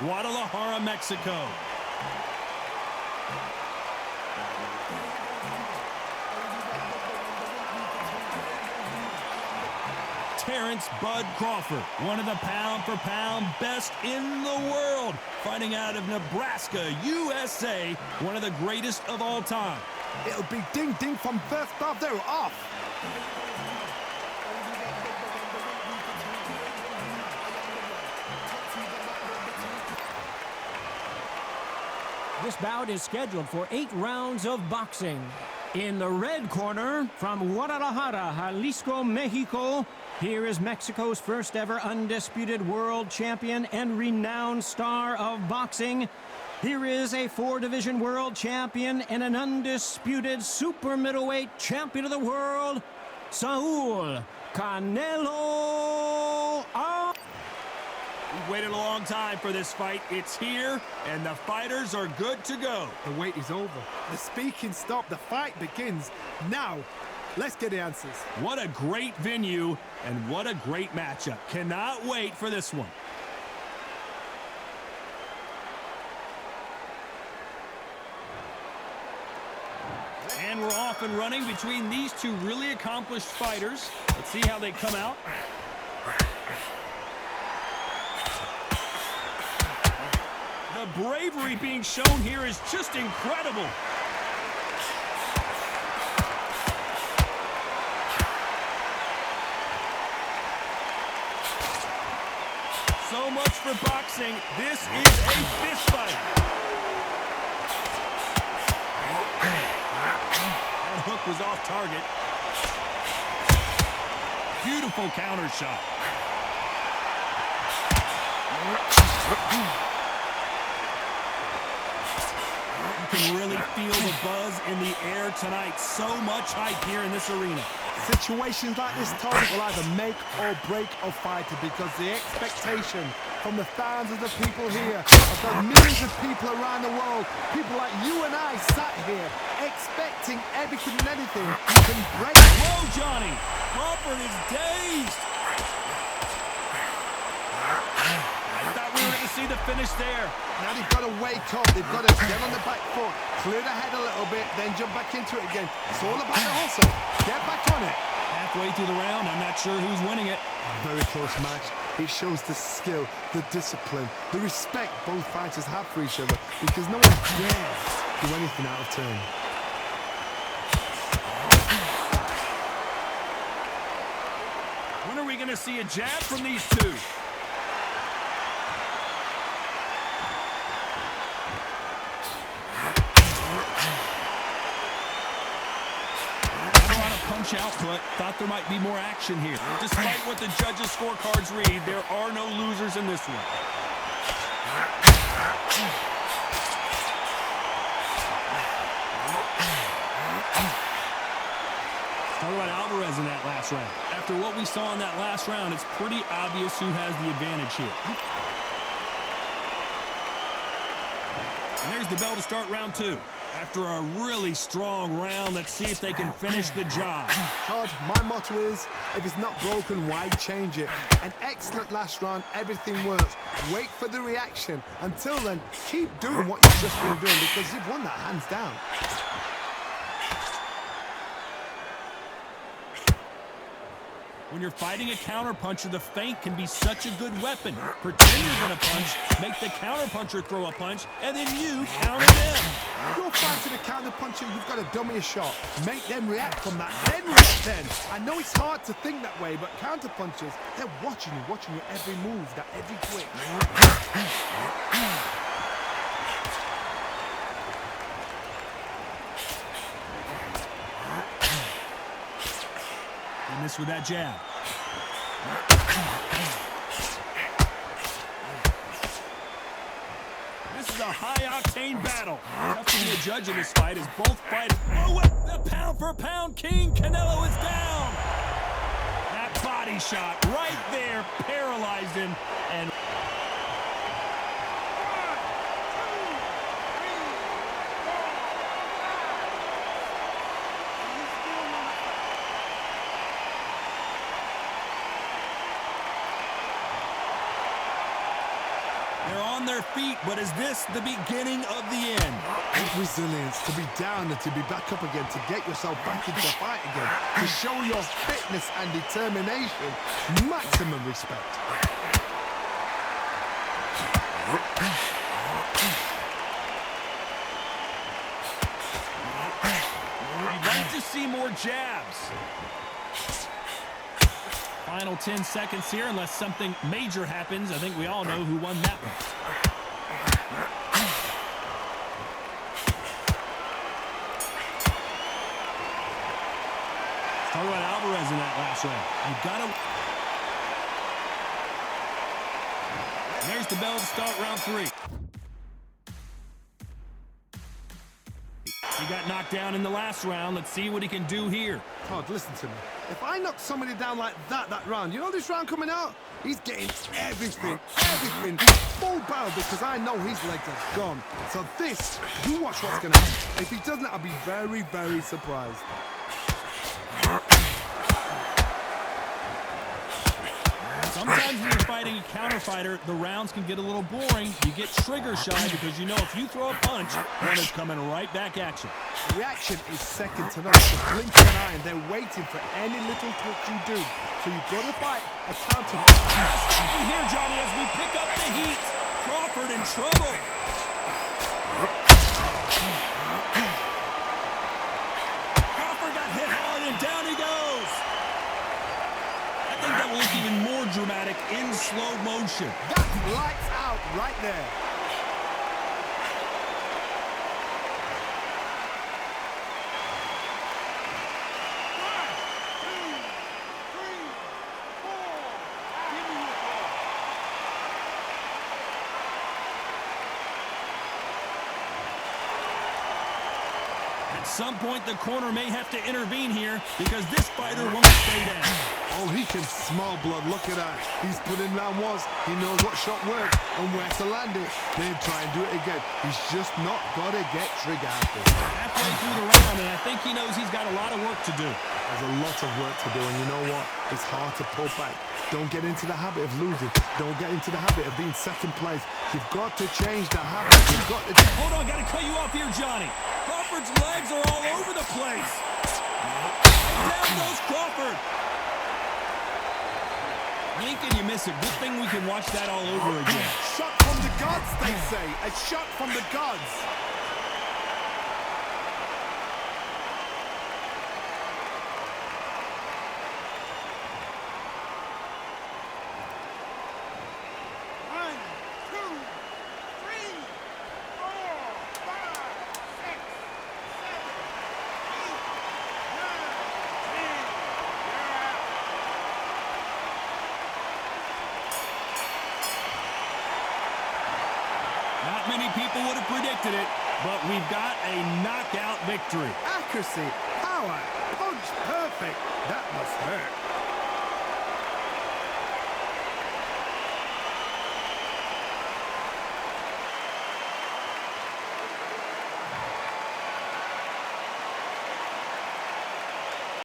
Guadalajara, Mexico. Terrence "Bud" Crawford, one of the pound-for-pound best in the world, fighting out of Nebraska, USA, one of the greatest of all time. It'll be ding-ding from first off. They're off. This bout is scheduled for 8 rounds of boxing. In the red corner, from Guadalajara, Jalisco, Mexico, here is Mexico's first ever undisputed world champion and renowned star of boxing. Here is a 4-division world champion and an undisputed super middleweight champion of the world, Saul Canelo Alvarez. We've waited a long time for this fight. It's here, and the fighters are good to go. The wait is over. The speaking stopped. The fight begins now. Let's get the answers. What a great venue, and what a great matchup. Cannot wait for this one. And we're off and running between these two really accomplished fighters. Let's see how they come out. The bravery being shown here is just incredible. So much for boxing. This is a fist fight. That hook was off target. Beautiful counter shot. You can really feel the buzz in the air tonight. So much hype here in this arena. Situations like this, Tony, will either make or break a fighter, because the expectation from the thousands of people here, of the millions of people around the world, people like you and I sat here expecting everything and anything can break. Whoa, Johnny! Crawford is dazed. I thought we were going to see the finish there. Now they've got to wake up. They've got to get on the back foot, clear the head a little bit, then jump back into it again. It's all about the hustle. Get back on it. Halfway through the round, I'm not sure who's winning it. Very close match. It shows the skill, the discipline, the respect both fighters have for each other, because no one dares do anything out of turn. When are we going to see a jab from these two? Punch output. Thought there might be more action here. Despite what the judges' scorecards read, there are no losers in this one. Talk about Alvarez in that last round. After what we saw in that last round, it's pretty obvious who has the advantage here. And there's the bell to start round 2. After a really strong round, let's see if they can finish the job. Todd, my motto is, if it's not broken, why change it? An excellent last round, everything works. Wait for the reaction. Until then, keep doing what you've just been doing, because you've won that hands down. When you're fighting a counterpuncher, the feint can be such a good weapon. Pretend you're going to punch, make the counterpuncher throw a punch, and then you counter them. You're fighting a counterpuncher, you've got to dummy a shot. Make them react from that, then react then. I know it's hard to think that way, but counterpunchers, they're watching you every move, that every twitch. Miss with that jab. This is a high-octane battle. Tough to be a judge in this fight as both fighters. Oh, what? The pound-for-pound king, Canelo, is down. That body shot right there paralyzed him. And they're on on their feet, but is this the beginning of the end? Resilience, to be down and to be back up again, to get yourself back into the fight again, to show your fitness and determination. Maximum respect. I'd like to see more jabs. Final 10 seconds here, unless something major happens. I think we all know who won that one. Talk about Alvarez in that last round. You've got to... There's the bell to start round 3. He got knocked down in the last round. Let's see what he can do here. Todd, listen to me. If I knock somebody down like that round, you know this round coming out? He's getting everything, full barrel, because I know his legs are gone. So this, you watch what's going to happen. If he doesn't, I'll be very, very surprised. Sometimes when you're fighting a counter fighter, the rounds can get a little boring. You get trigger shy because you know if you throw a punch, one is coming right back at you. The reaction is second to none. It's a blink of an eye, and they're waiting for any little touch you do. So you've got to fight a counter. Here, Johnny, as we pick up the heat. Crawford in trouble. Crawford got hit hard, and down he goes. I think that will look even more dramatic in slow motion. That's lights out right there. At some point, the corner may have to intervene here because this fighter won't stay down. Oh, he can smell blood. Look at that. He's put in round once. He knows what shot works and where to land it. Then try and do it again. He's just not got to get trigger happy. Halfway through the round, and I think he knows he's got a lot of work to do. There's a lot of work to do, and you know what? It's hard to pull back. Don't get into the habit of losing. Don't get into the habit of being second place. You've got to change the habit. You've got to... Hold on, got to cut you off here, Johnny. Crawford's legs are all over the place. Down goes Crawford. Blink and you miss it. Good thing we can watch that all over again. Shot from the gods, they say. A shot from the gods. Not many people would have predicted it, but we've got a knockout victory. Accuracy, power, punch perfect. That must hurt.